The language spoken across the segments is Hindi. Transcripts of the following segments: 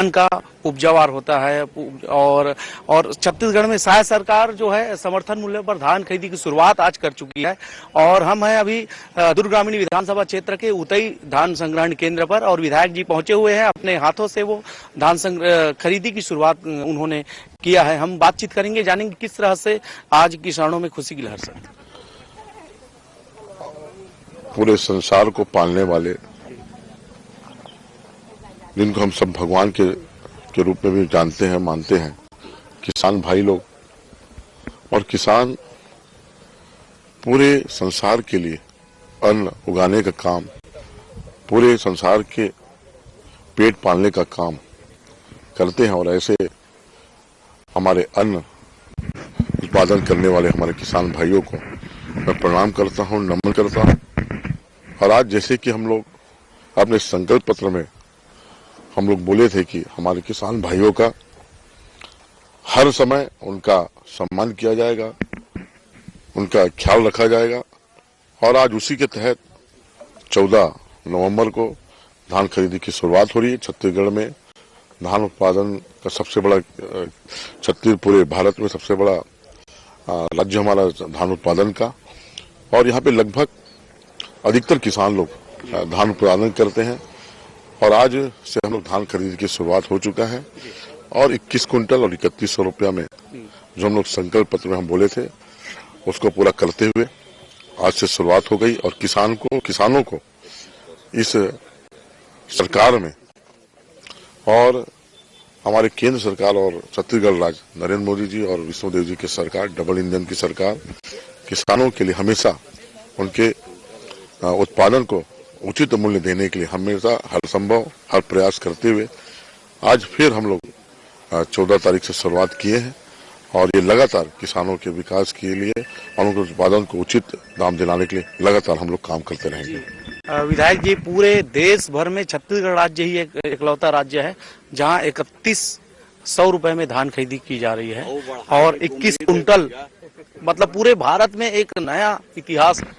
का उपजावार होता है। और छत्तीसगढ़ में शायद सरकार जो है समर्थन मूल्य पर धान खरीदी की शुरुआत आज कर चुकी है। और हम हैं अभी दुर्ग ग्रामीण विधानसभा क्षेत्र के उतई धान संग्रहण केंद्र पर, और विधायक जी पहुंचे हुए हैं। अपने हाथों से वो धान खरीदी की शुरुआत उन्होंने किया है। हम बातचीत करेंगे, जानेंगे किस तरह से आज किसानों में खुशी की लहर है। पूरे संसार को पालने वाले, जिनको हम सब भगवान के रूप में भी जानते हैं, मानते हैं, किसान भाई लोग। और किसान पूरे संसार के लिए अन्न उगाने का काम, पूरे संसार के पेट पालने का काम करते हैं। और ऐसे हमारे अन्न उत्पादन करने वाले हमारे किसान भाइयों को मैं प्रणाम करता हूं, नमन करता हूं। और आज जैसे कि हम लोग अपने संकल्प पत्र में हम लोग बोले थे कि हमारे किसान भाइयों का हर समय उनका सम्मान किया जाएगा, उनका ख्याल रखा जाएगा। और आज उसी के तहत 14 नवंबर को धान खरीदी की शुरुआत हो रही है। छत्तीसगढ़ में धान उत्पादन का सबसे बड़ा, छत्तीसगढ़ पूरे भारत में सबसे बड़ा राज्य हमारा धान उत्पादन का। और यहाँ पे लगभग अधिकतर किसान लोग धान उत्पादन करते हैं। और आज से हम लोग धान खरीदी की शुरुआत हो चुका है। और 21 कुंटल और 3100 रुपया में जो हम लोग संकल्प पत्र में हम बोले थे, उसको पूरा करते हुए आज से शुरुआत हो गई। और किसानों को इस सरकार में और हमारे केंद्र सरकार और छत्तीसगढ़ राज्य नरेंद्र मोदी जी और विष्णुदेव जी की सरकार, डबल इंजन की सरकार, किसानों के लिए हमेशा उनके उत्पादन को उचित मूल्य देने के लिए हमेशा हर संभव हर प्रयास करते हुए आज फिर हम लोग 14 तारीख से शुरुआत किए हैं। और ये लगातार किसानों के विकास के लिए और उनके उत्पादन को उचित दाम दिलाने के लिए लगातार हम लोग काम करते रहेंगे। विधायक जी, पूरे देश भर में छत्तीसगढ़ राज्य ही एक इकलौता राज्य है जहां 3100 रुपए में धान खरीदी की जा रही है। और 21 कुंटल, मतलब पूरे भारत में एक नया इतिहास है।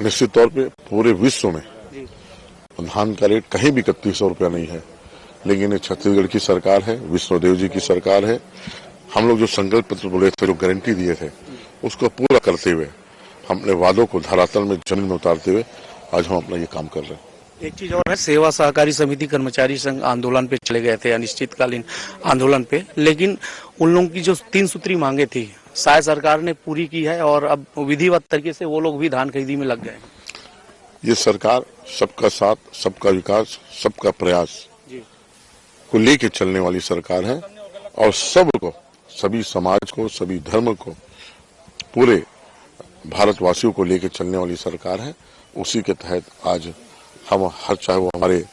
निश्चित तौर पे पूरे विश्व में धान का रेट कहीं भी 3100 रुपया नहीं है। लेकिन ये छत्तीसगढ़ की सरकार है, विष्णुदेव जी की सरकार है। हम लोग जो संकल्प पत्र बोले थे, जो गारंटी दिए थे, उसको पूरा करते हुए, हमने वादों को धरातल में जमीन में उतारते हुए आज हम अपना ये काम कर रहे हैं। एक चीज और है, सेवा सहकारी समिति कर्मचारी संघ आंदोलन पे चले गए थे, अनिश्चितकालीन आंदोलन पे। लेकिन उन लोगों की जो 3 सूत्री मांगे थी, शायद सरकार ने पूरी की है और अब विधिवत तरीके से वो लोग भी धान खरीदी में लग गए। ये सरकार सबका साथ, सबका विकास, सबका प्रयास को लेके चलने वाली सरकार है। और सबको, सभी समाज को, सभी धर्म को, पूरे भारतवासियों को लेके चलने वाली सरकार है। उसी के तहत आज हम चाहे वो हमारे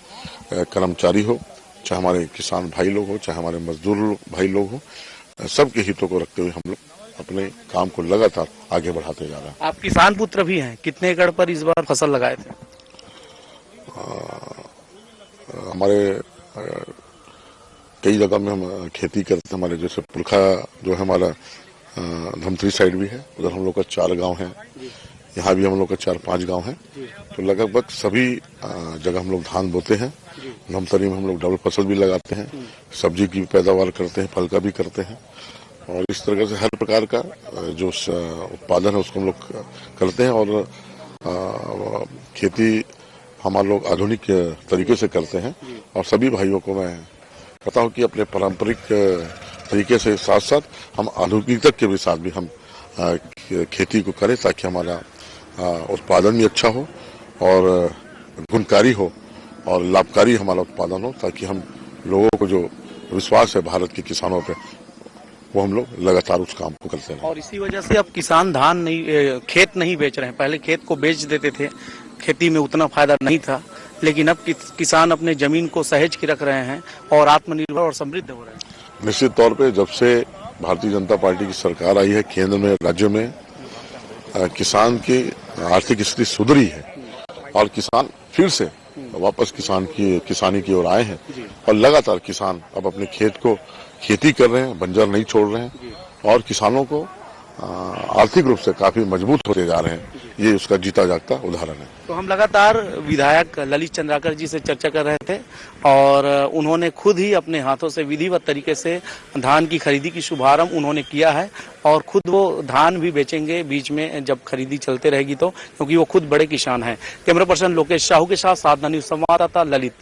कर्मचारी हो, चाहे हमारे किसान भाई लोग हो, चाहे हमारे मजदूर भाई लोग हो, सबके हितों को रखते हुए हम लोग अपने काम को लगातार आगे बढ़ाते जा रहे हैं। आप किसान पुत्र भी हैं, कितने एकड़ पर इस बार फसल लगाए थे? हमारे कई जगह में हम खेती करते हैं। हमारे जैसे पुरखा जो है हमारा धमतरी साइड भी है, उधर हम लोग का 4 गांव है। यहाँ भी हम लोग का 4-5 गांव है। तो लगभग सभी जगह हम लोग धान बोते हैं। धमतरी में हम लोग डबल फसल भी लगाते हैं, सब्जी की पैदावार करते हैं, फल का भी करते हैं। और इस तरह से हर प्रकार का जो उत्पादन है उसको हम लोग करते हैं। और खेती हमारे लोग आधुनिक तरीके से करते हैं। और सभी भाइयों को मैं कहता हूँ कि अपने पारंपरिक तरीके से साथ साथ हम आधुनिकता के भी साथ भी हम खेती को करें, ताकि हमारा उत्पादन भी अच्छा हो और गुणकारी हो और लाभकारी हमारा उत्पादन हो, ताकि हम लोगों को जो विश्वास है भारत के किसानों पे, वो हम लोग लगातार उस काम को करते हैं। और इसी वजह से अब किसान खेत नहीं बेच रहे हैं। पहले खेत को बेच देते थे, खेती में उतना फायदा नहीं था। लेकिन अब किसान अपने जमीन को सहेज के रख रहे हैं और आत्मनिर्भर और समृद्ध हो रहे हैं। निश्चित तौर पे जब से भारतीय जनता पार्टी की सरकार आई है केंद्र में, राज्य में, किसान की आर्थिक स्थिति सुधरी है। और किसान फिर से वापस किसानी की ओर आए हैं। और लगातार किसान अब अपने खेत को खेती कर रहे हैं, बंजर नहीं छोड़ रहे हैं। और किसानों को आर्थिक रूप से काफी मजबूत होते जा रहे हैं। ये उसका जीता जागता उदाहरण है। तो हम लगातार विधायक ललित चंद्राकर जी से चर्चा कर रहे थे और उन्होंने खुद ही अपने हाथों से विधिवत तरीके से धान की खरीदी की शुभारंभ उन्होंने किया है और खुद वो धान भी बेचेंगे बीच में जब खरीदी चलते रहेगी तो, क्योंकि वो खुद बड़े किसान हैं। कैमरा पर्सन लोकेश साहू के साथ साधना न्यूज संवाददाता ललित।